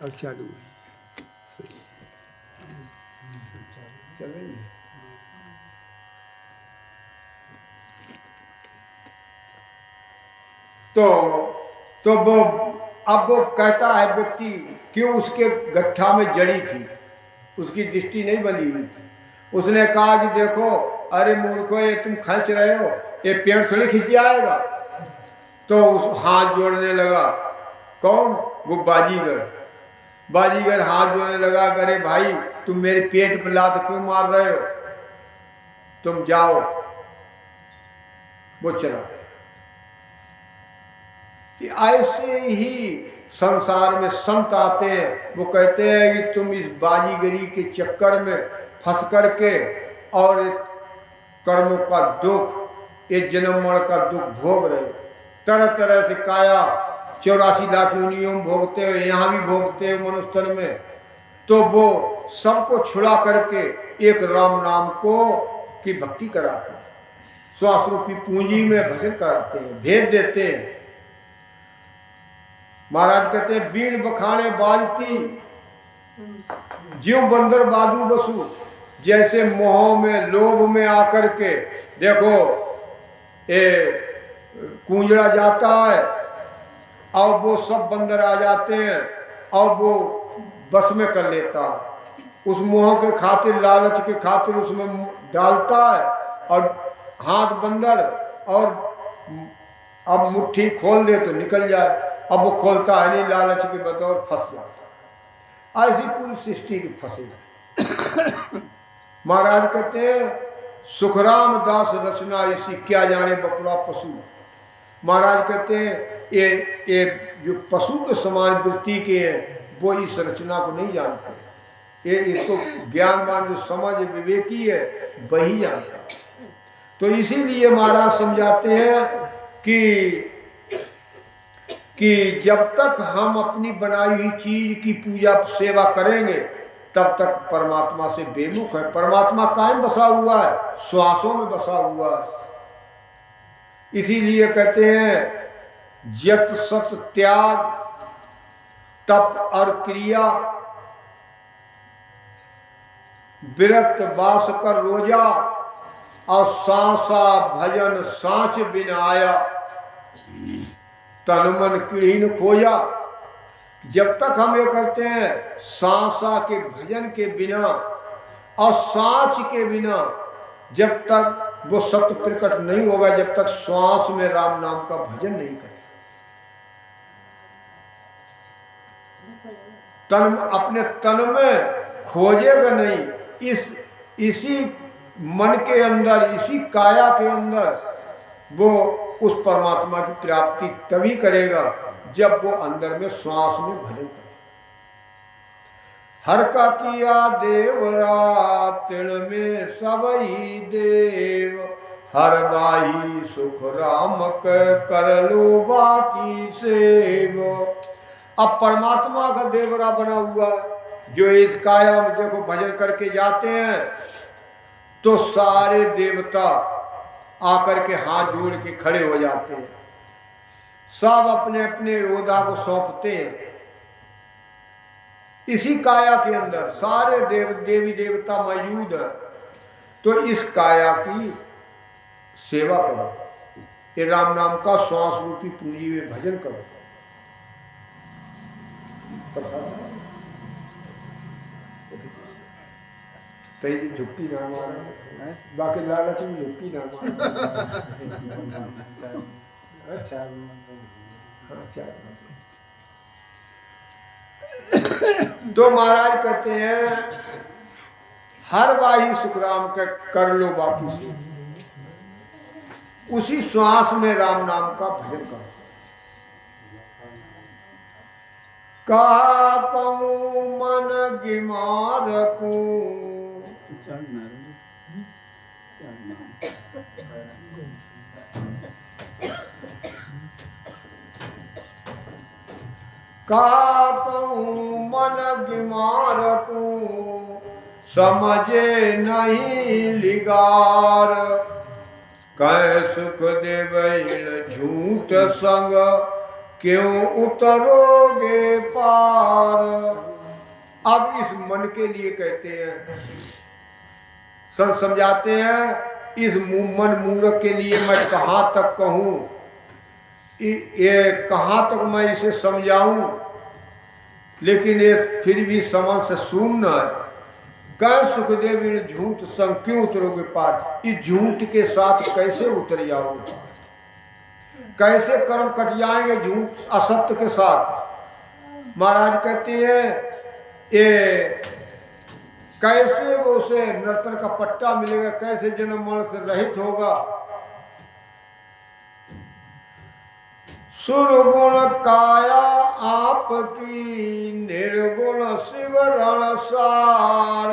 अब चालू है, सही चल रही है। तो वो अब वो कहता है व्यक्ति क्यों उसके गट्ठा में जड़ी थी, उसकी दृष्टि नहीं बनी हुई थी। उसने कहा कि देखो अरे मूर्खो, ये तुम खींच रहे हो, ये पेड़ थोड़ी खींच आएगा। तो उस हाथ जोड़ने लगा। कौन? वो बाजीगर हाथ जोड़ने लगा, अरे भाई तुम मेरे पेट पर लात क्यों मार रहे हो, तुम जाओ। वो चला गया। ऐसे ही संसार में संत आते हैं, वो कहते हैं कि तुम इस बाजीगरी के चक्कर में फंस करके और कर्मों का दुख, ये जन्म मरण का दुख भोग रहे हो। तरह तरह से काया 84 लाख योनियों भोगते हो, यहाँ भी भोगते हो मनुष्य तन में। तो वो सबको छुड़ा करके एक राम नाम को की भक्ति कराते हैं, श्वास रूपी पूंजी में भजन कराते हैं, भेद देते हैं। महाराज कहते हैं बीण बखाने बाजती ज्यों बंदर बाजू बसू। जैसे मोह में लोभ में आकर के देखो ये कूंजड़ा जाता है और वो सब बंदर आ जाते हैं और वो बस में कर लेता है। उस मोह के खातिर, लालच के खातिर उसमें डालता है और हाथ बंदर, और अब मुट्ठी खोल दे तो निकल जाए। अब वो खोलता है नहीं, लालच के बदौर फंस जाता है। ऐसी पूरी सृष्टि की फंसी। महाराज कहते हैं सुखराम दास रचना इसी, क्या जाने बपड़ा पशु। महाराज कहते हैं ये जो पशु के समान वृत्ति के हैं वो इस रचना को नहीं जानते। ये इसको ज्ञानवान जो समझ विवेकी है वही जानता है। तो इसीलिए महाराज समझाते हैं कि जब तक हम अपनी बनाई हुई चीज की पूजा सेवा करेंगे तब तक परमात्मा से बेमुख है। परमात्मा कायम बसा हुआ है, श्वासों में बसा हुआ है। इसीलिए कहते हैं जत सत त्याग तप और क्रिया, विरक्त वास कर रोजा, और सांसा भजन सांच बिन आया, तन मन किढ़ीन खोया। जब तक हम ये करते हैं सांसा के भजन के बिना और सांच के बिना, जब तक वो सत्य प्रकट नहीं होगा, जब तक श्वास में राम नाम का भजन नहीं करें, तन अपने तन में खोजेगा नहीं। इसी मन के अंदर, इसी काया के अंदर वो उस परमात्मा की प्राप्ति तभी करेगा जब वो अंदर में श्वास में भजन करे। हर का किया देवरा तिण में सबई देव, हर बाही सुख राम कर लो बाकी सेव। अब परमात्मा का देवरा बना हुआ जो इस काया में देखो भजन करके जाते हैं तो सारे देवता आकर के हाथ जोड़ के खड़े हो जाते हैं, सब अपने अपने योद्धा को सौंपते हैं। इसी काया के अंदर सारे देवी देवता मौजूद हैं। तो इस काया की सेवा करो, ये राम नाम का श्वास रूपी पूंजी में भजन करो। झुक्की ना मारा, बाकी लालच में झुक्की ना मारा। तो महाराज कहते हैं हर बाही सुखराम के कर लो बाकी से, उसी श्वास में राम नाम का भजन करो। कहा कहूँ मन गिमार को, कहा कहूँ मन गिमार को, समझे नहीं लिगार। कह सुख देवैल झूठ संग, क्यों उतरोगे पार। अब इस मन के लिए कहते हैं, संत समझाते हैं, इस मन मूर्ख के लिए मैं कहाँ तक कहूँ, ये कहाँ तक मैं इसे समझाऊं, लेकिन ये फिर भी समझ से शून्य है। कह सुखदेव इन झूठ संग क्यों उतरोगे पार, इस झूठ के साथ कैसे उतर जाओगे, कैसे कर्म कट जाएंगे झूठ असत्य के साथ। महाराज कहते हैं ये कैसे वो उसे नर्तन का पट्टा मिलेगा, कैसे जन्म मरण से रहित होगा। सुरगुण काया आपकी निर्गुण शिवरण सार,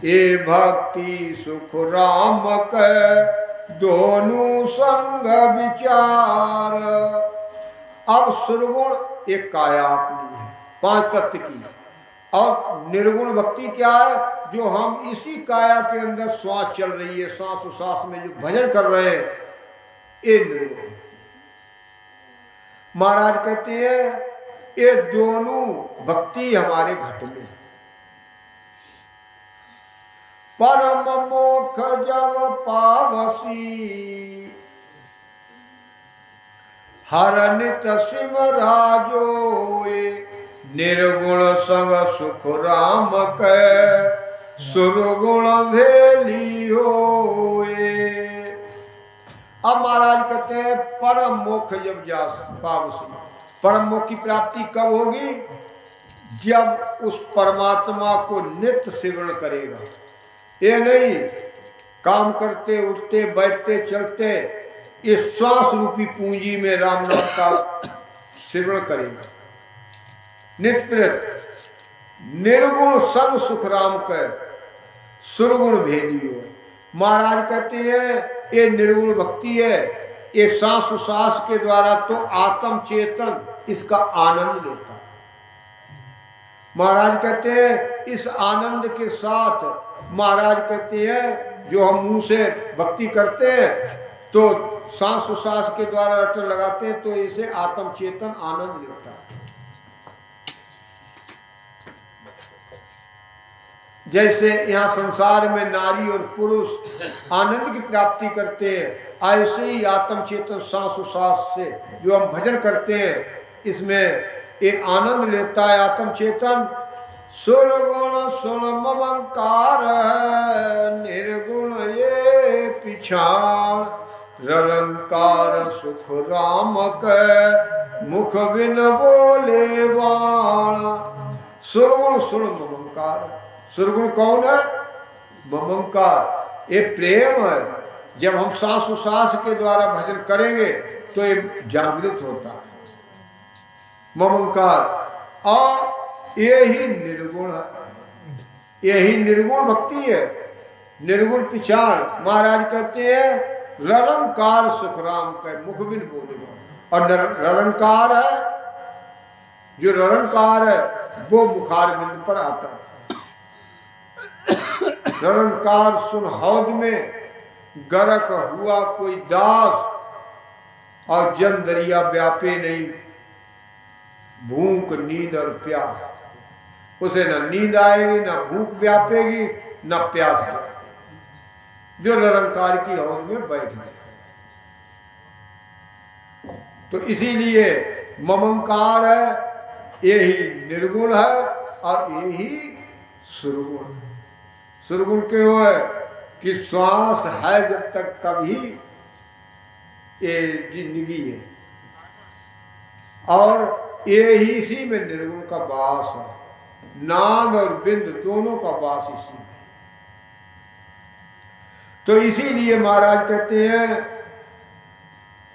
ये भक्ति सुख राम के दोनों संग विचार। अब सुरगुण एक काया अपनी है 5 तत्व की, और निर्गुण भक्ति क्या है, जो हम इसी काया के अंदर श्वास चल रही है, सांस उसास में जो भजन कर रहे हैं, ये निर्गुण। महाराज कहते हैं ये दोनों भक्ति हमारे घट में। परम मोक्ष जब पावसी, हर नित सिमराजोए, निर्गुण संग सुख राम के, सुरगुण भेली होए। अब महाराज कहते हैं परम मोक्ष जब जास पावसी, परम मोक्ष की प्राप्ति कब होगी, जब उस परमात्मा को नित्य सिमरण करेगा। ये नहीं काम करते उठते बैठते चलते, इस श्वास रूपी पूंजी में राम नाम का सिमरण करेगा नित्य। निर्गुण संग सुख राम के, सुरगुण भेदी हो। महाराज कहते हैं ये निर्गुण भक्ति है, ये सांस उसास के द्वारा तो आत्म चेतन इसका आनंद लेता है। महाराज कहते हैं इस आनंद के साथ, महाराज कहते हैं जो हम मुंह से भक्ति करते हैं तो सांस उसास के द्वारा अटल लगाते हैं, तो इसे आत्म चेतन आनंद लेता है। जैसे यहाँ संसार में नारी और पुरुष आनंद की प्राप्ति करते हैं, ऐसे ही आत्म चेतन सांस उसास से जो हम भजन करते हैं, इसमें एक आनंद लेता है आत्म चेतन। सुरगुण सुन ममंकार, निर्गुण ये पिछाण, रलंकार सुख राम के, मुख बिन बोले बाण। सुरगुण सुन ममंकार, सुरगुण कौन है, ममंकार, ये प्रेम है। जब हम सांस उसास के द्वारा भजन करेंगे तो ये जागृत होता है ममंकार, और यही निर्गुण है, यही निर्गुण भक्ति है। निर्गुण पिछाड़, महाराज कहते हैं रलंकार सुख राम का, मुख बिन बोले। और रलंकार है, जो रलंकार है वो मुखार बिंद पर आता है। रलंकार सुन हौद में गरक हुआ कोई दास, और जन दरिया व्यापे नहीं, भूख नींद और प्यास। उसे न नींद आएगी, न भूख व्यापेगी, न प्यास आएगी, जो रलंकार की हौद में बैठ गए। तो इसीलिए ममंकार है, यही निर्गुण है, और यही सुरगुण है। सुरगुण क्यों है कि श्वास है जब तक तभी ये जिंदगी है, और ये ही इसी में निर्गुण का वास है। नाद और बिंद दोनों का वास इसी में। तो इसीलिए महाराज कहते हैं,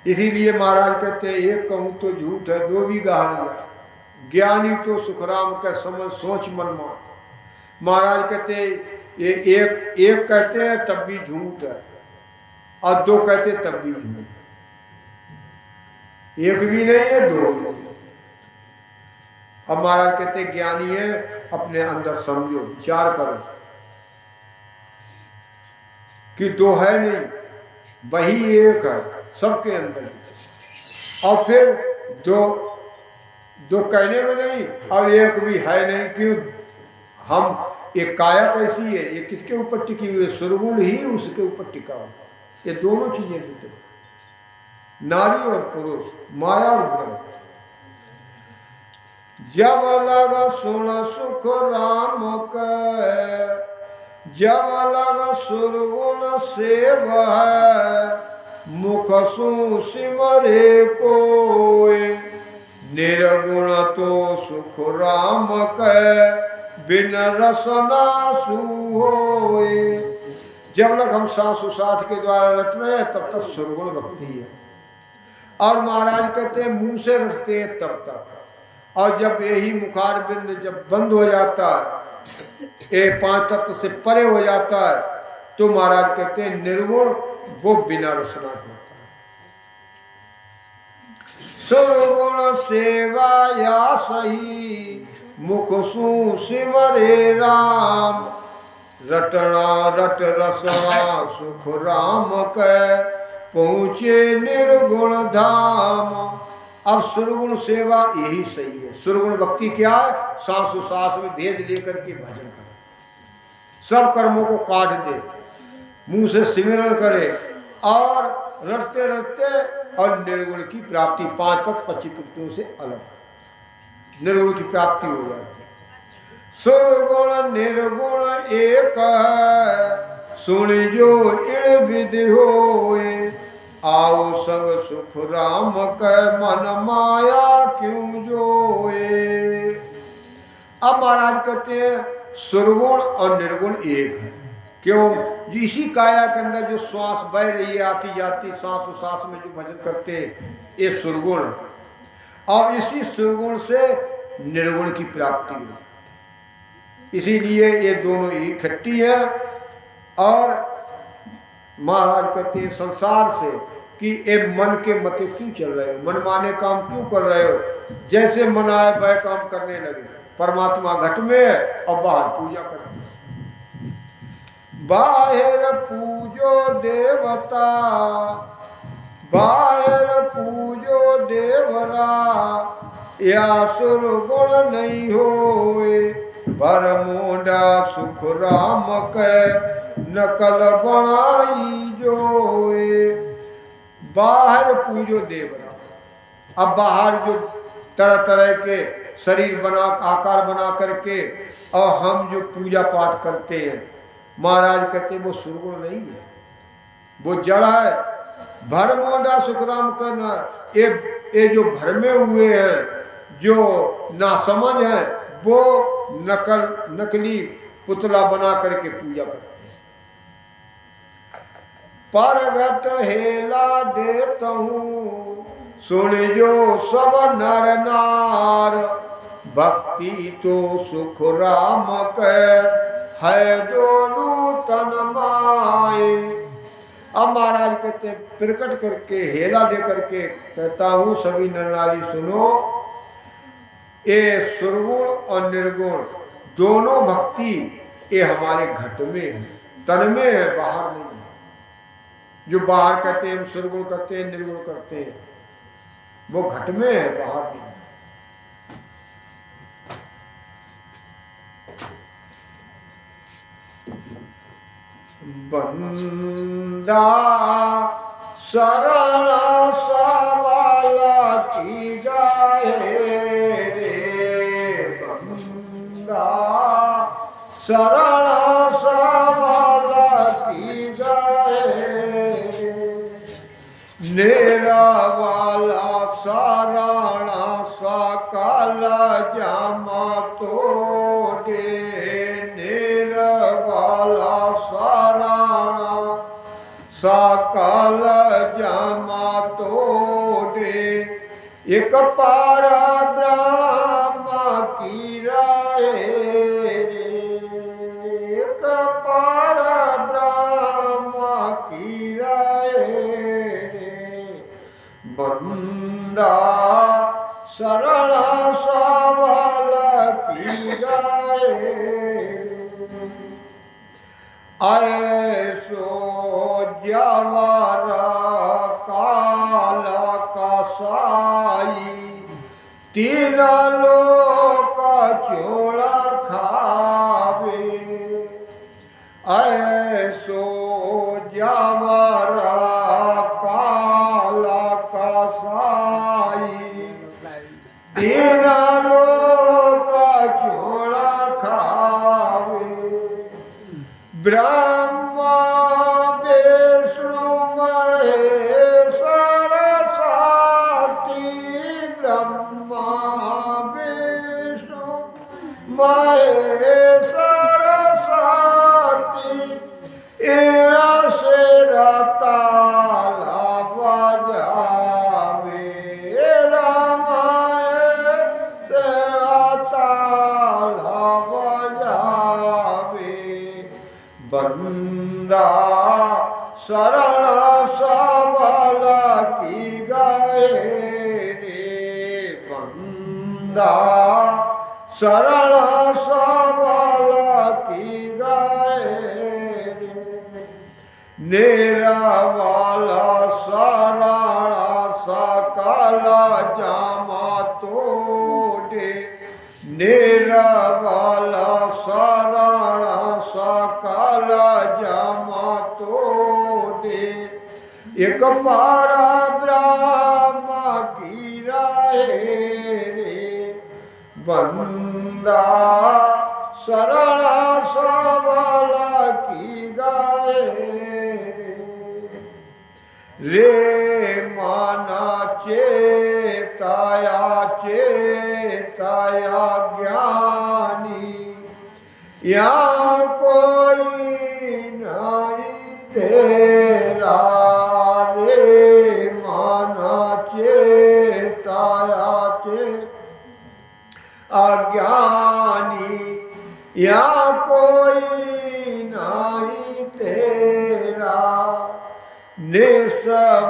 इसीलिए महाराज कहते हैं एक कहूं तो झूठ है, दो भी गहानियां, ज्ञानी तो सुखराम का समझ सोच मन मान। महाराज कहते ये एक कहते हैं तब भी झूठ है, और दो कहते तब भी झूठ। एक भी नहीं है, दो भी नहीं। अब महाराज कहते ज्ञानी है, अपने अंदर समझो, विचार करो कि दो है नहीं, वही एक है सबके अंदर। और फिर दो कहने में नहीं, और एक भी है नहीं, क्यों हम ये काया कैसी है, ये किसके ऊपर टिकी हुई है? सुरगुण ही उसके ऊपर टिका हुआ। ये दोनों चीजें जुटे, नारी और पुरुष, माया और ब्रह्म। जब लग सुन सुख राम के, जब लग सुरगुण सेव है, मुख सु सिमरे कोय, निर्गुण तो सुख राम के, बिन रसना सुहोए। जब तक हम सांस उसास के द्वारा रट रहे हैं तब तक सुरगुण भक्ति है, और महाराज कहते हैं मुंह से रटते हैं तब तक। और जब यही मुखार बिंद जब बंद हो जाता है, ये पांच तत्व से परे हो जाता है, तो महाराज कहते हैं निर्गुण वो बिना रसना होता है। सुरगुण सेवा या सही, मुख सु सिमरे राम, रटना रट रसना सुख राम के, पहुँचे निर्गुण धाम। अब सुरगुण सेवा यही सही है। सुरगुण भक्ति क्या है? सांस उसास में भेद लेकर के भजन करे, सब कर्मों को काट दे, मुंह से सिमरन करे और रटते रटते और निर्गुण की प्राप्ति, पांच तक 25 प्रकृतियों से अलग निर्गुण की प्राप्ति हो जाती है। सुरगुण निर्गुण एक है, सुन जो इण विधि होए, आओ संग सुख राम के, मन माया क्यों जोए। अब महाराज कहते हैं सुरगुण और निर्गुण एक है। क्यों? इसी काया के अंदर जो श्वास बह रही है, आती जाती सांस उसास में जो भजन करते हैं, ये सुरगुण, और इसी सुरगुण से निर्गुण की प्राप्ति हो। इसीलिए ये दोनों इकट्ठी है। और महाराज कहते हैं संसार से कि ये मन के मते क्यों चल रहे हो, मन माने काम क्यों कर रहे हो? जैसे मन आए वह काम करने लगे। परमात्मा घट में है और बाहर पूजा करते हैं। बाहर पूजो देवता, बाहर पूजो देवरा, या सुरगुण नहीं होए, भरमोडा सुख राम के, नकल बनाई जोए। बाहर पूजो देवरा। अब बाहर जो तरह तरह के शरीर बना, आकार बना करके और हम जो पूजा पाठ करते हैं, महाराज कहते हैं वो सुरगुण नहीं है, वो जड़ है। भरमोडा सुखराम करना, ये जो भरमे हुए हैं, जो नासमझ है, वो नकली पुतला बना करके पूजा करते हैं। परगट हेला देता हूँ, सुन जो सब नर नार, भक्ति तो सुख राम के, है दोनों तन माए। अब महाराज कहते प्रकट करके हेला दे करके कहता हूँ सभी नर नारी सुनो, ये सुरगुण और निर्गुण दोनों भक्ति ये हमारे घट में है, तन में है, बाहर नहीं है। जो बाहर कहते हैं हम सुरगुण करते हैं, निर्गुण करते हैं, वो घट में है, बाहर नहीं है। बंदा शरण सवाला की जाए रे, बंदा शरण सवाला की जाए, नेरा वाला शरणा सकल जामा तोड़े, नेरा वाला शरणा सकल जामा तोड़े, एक पारा ब्रह्म की राय रे, एक पारा ब्रह्म की राय रे, बंदा शरण सवाल की राय। ऐसो जवर काल कसाई, तीन लोक चोला खा ब्रह्मा विष्णु महेश्वर साती, ब्रह्मा विष्णु महेश्वर साती, इड़ा से ताला बजावे, रामाए से ताला बजावे, बंदा शरण सबल की गाए रे, बंदा शरण सबल की गाए रे, निरावाला शरण सकल जामा तोड़े, निरावाला शरण सकल जामा तोड़े, एक पारा ब्रह्म की राय रे, बंदा शरण सबल की गाए रे, माना चेताया चेताया ज्ञानी, या कोई नहीं तेरा रे, माना चेताया अज्ञानी, या कोई नहीं तेरा, निस्वासर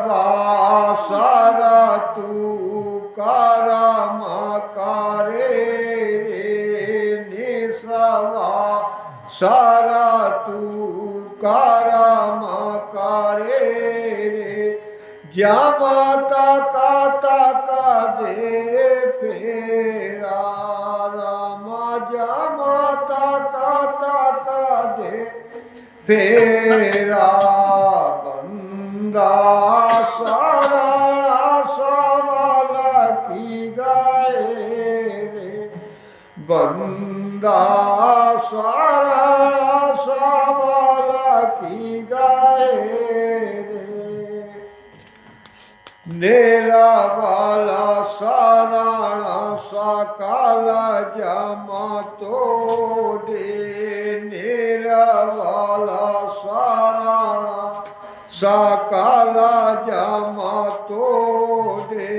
तू कर्म करे रे, निस्वासर तू कर्म करे रे, जब तक तक दे फेरा राम, जब तक तक दे फेरा, बंदा शरण सबल की गाए रे, बंदा शरण सबल की गाए रे, निरावाला शरण सकल जामा तोड़े, निरावाला शरण सकल जामा तोड़े,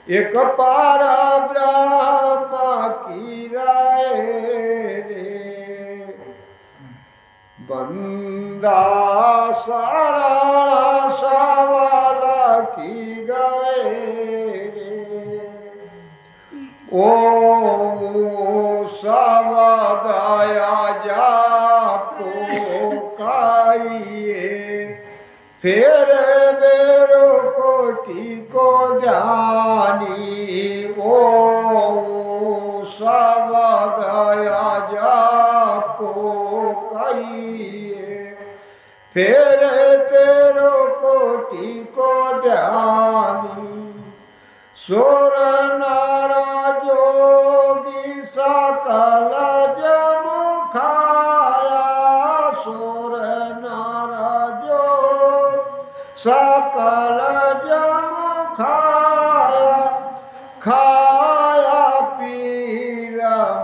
एक पारा ब्रह्म की राय रे, बंदा शरण सबल की गाए रे, ओ सब दया जापो काइए, फिर बेरो कोटि को जानी, ओ सब दया जापो काइए, फिर तेरो कोटि को जानी, सुर नर जोगी सकल जम खाया, सुर नर जोग सकल जम खाया, खाया पीर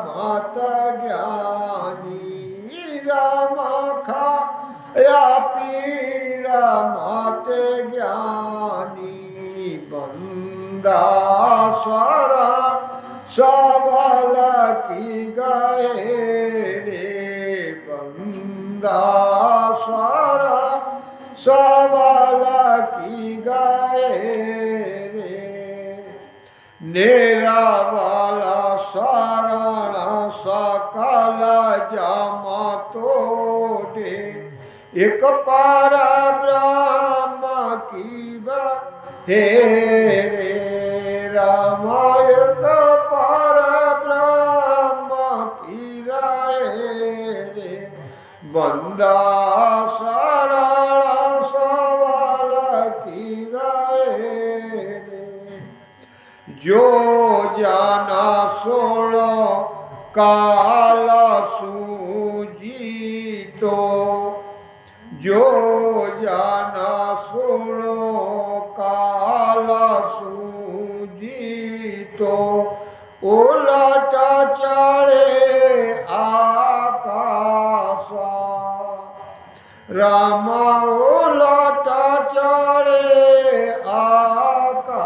मत ज्ञानी, राम खाया पीर मत ज्ञानी, बंदा शरण सबल की गाए रे, बंदा शरण सबल की गाए रे, निरावाला शरण सकल जामा तोड़े, एक पारा ब्रह्म की हे रे, राम एक पारा ब्रह्म की राय रे, बंदा शरण सबल की गाए रे, जो जाना सुनो काल सूजी तो जो जाना सुनो काला सूजी तो उलटा चढ़े आकाशा रामा उलटा चढ़े आकाशा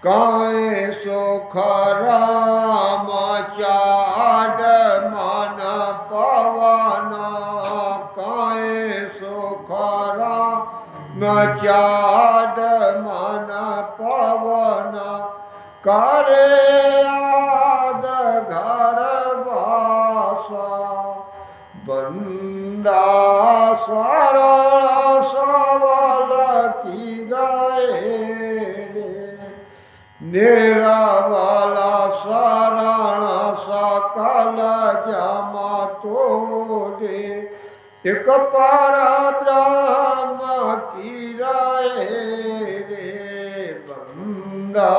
काए सुख राम चाड मन पवना काए सुख राम चाड मन पवना करे आद घर वासा बंदा सरल सबल की गए निरावला शरण सकल जमा तोड़े एक पर ब्रह्म की राय रे बंदा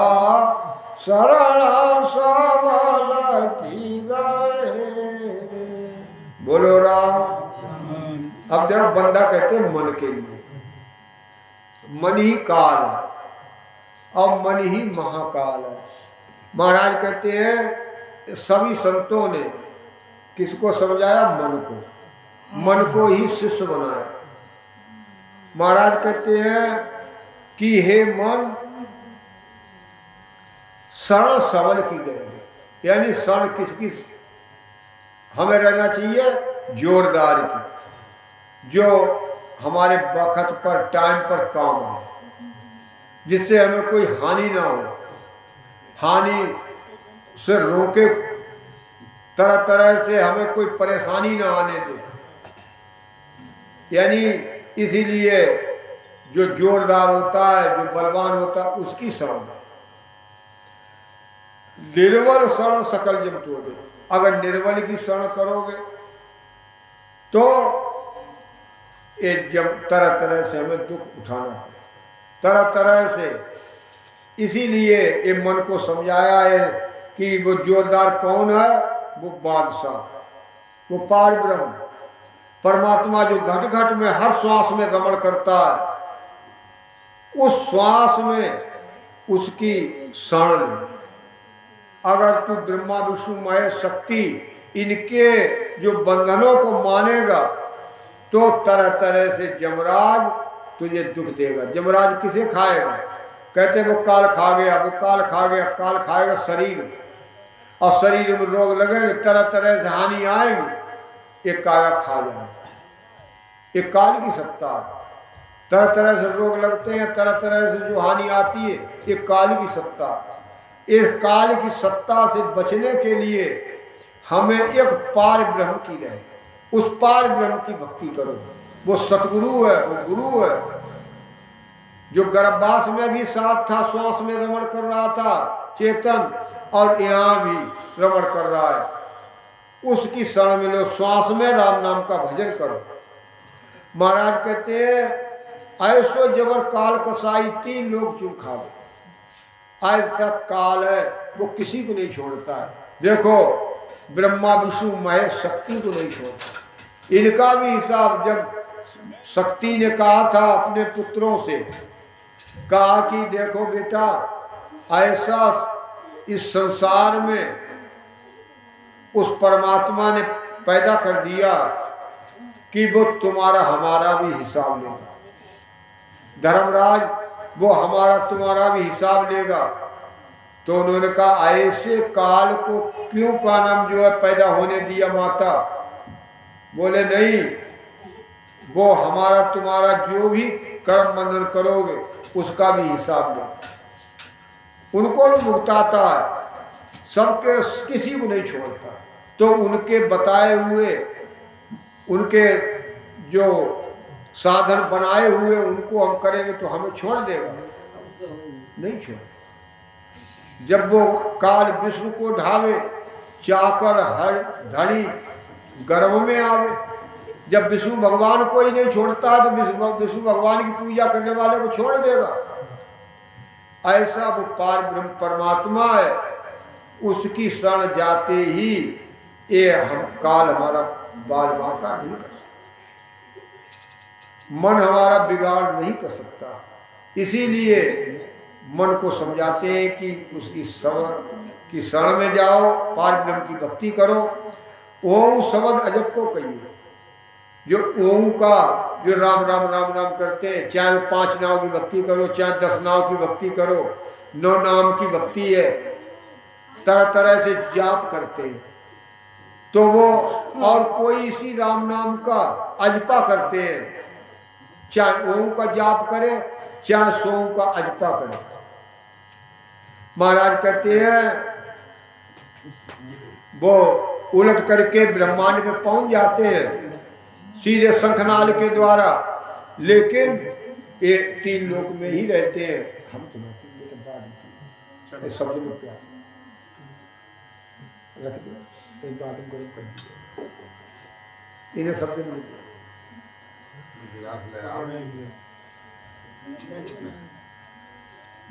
शरण सबल की गए रे। बोलो राम। अब देखो बंदा कहते हैं मन के लिए, मन ही काल है और मन ही महाकाल है। महाराज कहते हैं सभी संतों ने किसको समझाया? मन को, मन को ही शिष्य बनाया। महाराज कहते हैं कि हे मन शरण सबल की गए, यानी शरण किसकी हमें रहना चाहिए? जोरदार की, जो हमारे वक्त पर टाइम पर काम आए, जिससे हमें कोई हानि ना हो, हानि से रोके, तरह तरह से हमें कोई परेशानी ना आने दे। यानी इसीलिए जो जोरदार होता है, जो बलवान होता है, उसकी शरण है। निर्बल शरण सकल जम तोड़े, अगर निर्बल की शरण करोगे तो ये जब तरह तरह से हमें दुख उठाना पड़े, तरह तरह से। इसीलिए ये मन को समझाया है कि वो जोरदार कौन है? वो बादशाह, वो पार ब्रह्म परमात्मा जो घट घट में हर श्वास में रमण करता है, उस श्वास में उसकी शरण ले। अगर तू ब्रह्मा विष्णु महेश शक्ति इनके जो बंधनों को मानेगा तो तरह तरह से यमराज तुझे दुख देगा। यमराज किसे खाएगा? कहते वो काल खा गया, वो काल खा गया। काल खाएगा शरीर, और शरीर में रोग लगेंगे, तरह तरह से हानि आएगी, एक काया खा जाएगा। एक काल की सत्ता है, तरह तरह से रोग लगते हैं, तरह तरह से जो हानि आती है, एक काल की सत्ता है। इस काल की सत्ता से बचने के लिए हमें एक पार ब्रह्म की रहे, उस पार ब्रह्म की भक्ति करो। वो सतगुरु है, वो गुरु है, जो गर्भवास में भी साथ था, श्वास में रमण कर रहा था चेतन, और यहाँ भी रमण कर रहा है। उसकी शरण में लो, श्वास में राम नाम का भजन करो। महाराज कहते हैं ऐसो जबर काल कसाई 3 लोग चुन खावे। आज तक काल है वो किसी को नहीं छोड़ता है। देखो ब्रह्मा विष्णु महेश शक्ति को नहीं छोड़ता। इनका भी हिसाब जब शक्ति ने कहा था अपने पुत्रों से, कहा कि देखो बेटा, ऐसा इस संसार में उस परमात्मा ने पैदा कर दिया कि वो तुम्हारा हमारा भी हिसाब लेगा। धर्मराज वो हमारा तुम्हारा भी हिसाब लेगा। तो उन्होंने कहा ऐसे काल को क्यों का नाम जो है पैदा होने दिया माता? बोले नहीं, वो हमारा तुम्हारा जो भी कर्म बंधन करोगे उसका भी हिसाब लेगा। उनको भी भुगताता है, सबके किसी को नहीं छोड़ता। तो उनके बताए हुए, उनके जो साधन बनाए हुए उनको हम करेंगे तो हमें छोड़ देगा? नहीं छोड़। जब वो काल विष्णु को ढावे, चाकर हर धड़ी गर्भ में आवे। जब विष्णु भगवान को ही नहीं छोड़ता है तो विष्णु भगवान की पूजा करने वाले को छोड़ देगा? ऐसा वो पार ब्रह्म परमात्मा है, उसकी शरण जाते ही ये हम काल हमारा बाल बांका नहीं कर सकते। मन हमारा बिगाड़ नहीं कर सकता। इसीलिए मन को समझाते हैं कि उसकी शरण में जाओ, पार ब्रह्म की भक्ति करो। ओम शब्द अजब को कहिए, जो ओम का जो राम राम राम राम करते हैं, चाहे 5 नाव की भक्ति करो, चाहे 10 नाव की भक्ति करो, 9 नाम की भक्ति है, तरह तरह से जाप करते हैं, तो वो और कोई इसी राम नाम का अजपा करते हैं, चाहे ओम का जाप करे, चाहे सोम का अजपा करे। महाराज कहते हैं वो उलट करके ब्रह्मांड में पहुंच जाते हैं सीधे शंखनाल के द्वारा, लेकिन ये 3 लोक में ही रहते हैं। हम तो शब्द में प्यार रख दो, तो बात गरम कर दीजिए, इन्हें शब्द में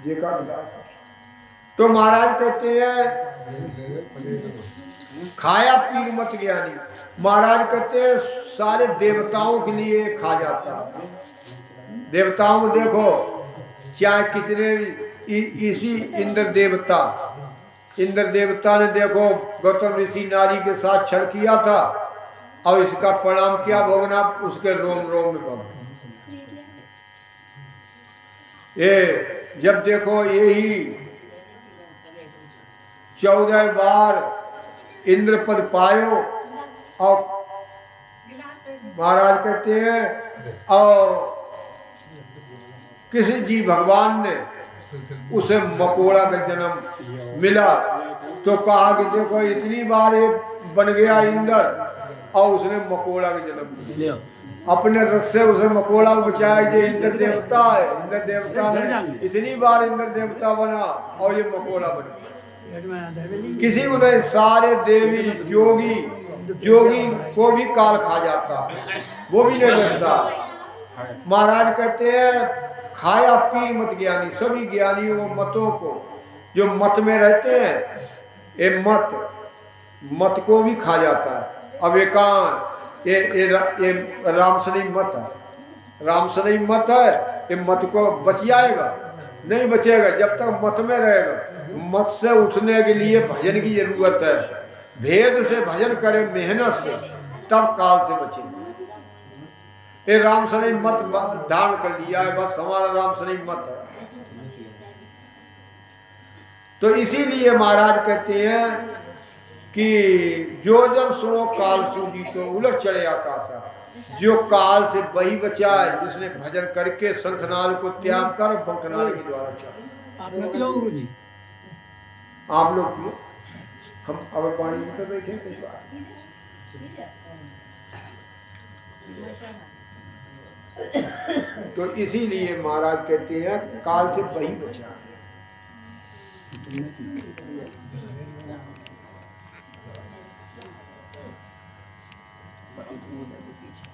ये का गिलास है। तो महाराज कहते हैं खाया पीर मत ज्ञानी। महाराज कहते हैं सारे देवताओं के लिए खा जाता है। देवताओं को देखो, चाहे कितने इसी इंद्र देवता ने देखो गौतम ऋषि नारी के साथ छल किया था, और इसका परिणाम क्या भोगना, उसके रोम रोम में भोगना। ये जब देखो यही 14 बार इंद्र पद पायो, और महाराज कहते हैं और किसी जी भगवान ने उसे मकोड़ा का जन्म मिला, तो कहा कि देखो इतनी बार ये बन गया इंद्र, और उसने मकोड़ा का जन्म लिया, अपने रस से उसे मकोड़ा बचाया। ये इंद्र देवता है, इंद्र देवता ने इतनी बार इंद्र देवता बना और ये मकोड़ा बन गया। किसी को नहीं, सारे देवी जोगी को भी काल खा जाता, वो भी नहीं बचता। महाराज कहते हैं खाया पीर मत ज्ञानी। सभी ज्ञानियों मतों को, जो मत में रहते हैं, ये मत को भी खा जाता है। अब ये रामसनी मत है, रामसनी मत है, ये मत को बच जाएगा? नहीं बचेगा जब तक मत में रहेगा। मत से उठने के लिए भजन की जरूरत है, भेद से भजन करे मेहनत से, तब काल से बचेगा। ये रामसनी मत धारण कर लिया है, बस हमारा रामसनी मत है। तो इसीलिए महाराज कहते हैं कि जो जन सुनो काल सूझी तो उलट चढ़े आकाशा। जो काल से वही बचा है जिसने भजन करके शंखनाल को त्याग कर बंकनाल के द्वारा चढ़ा। आप लोग पियो, हम अब पानी में तो बैठे कई बार। तो इसीलिए महाराज कहते हैं काल से वही बचा है।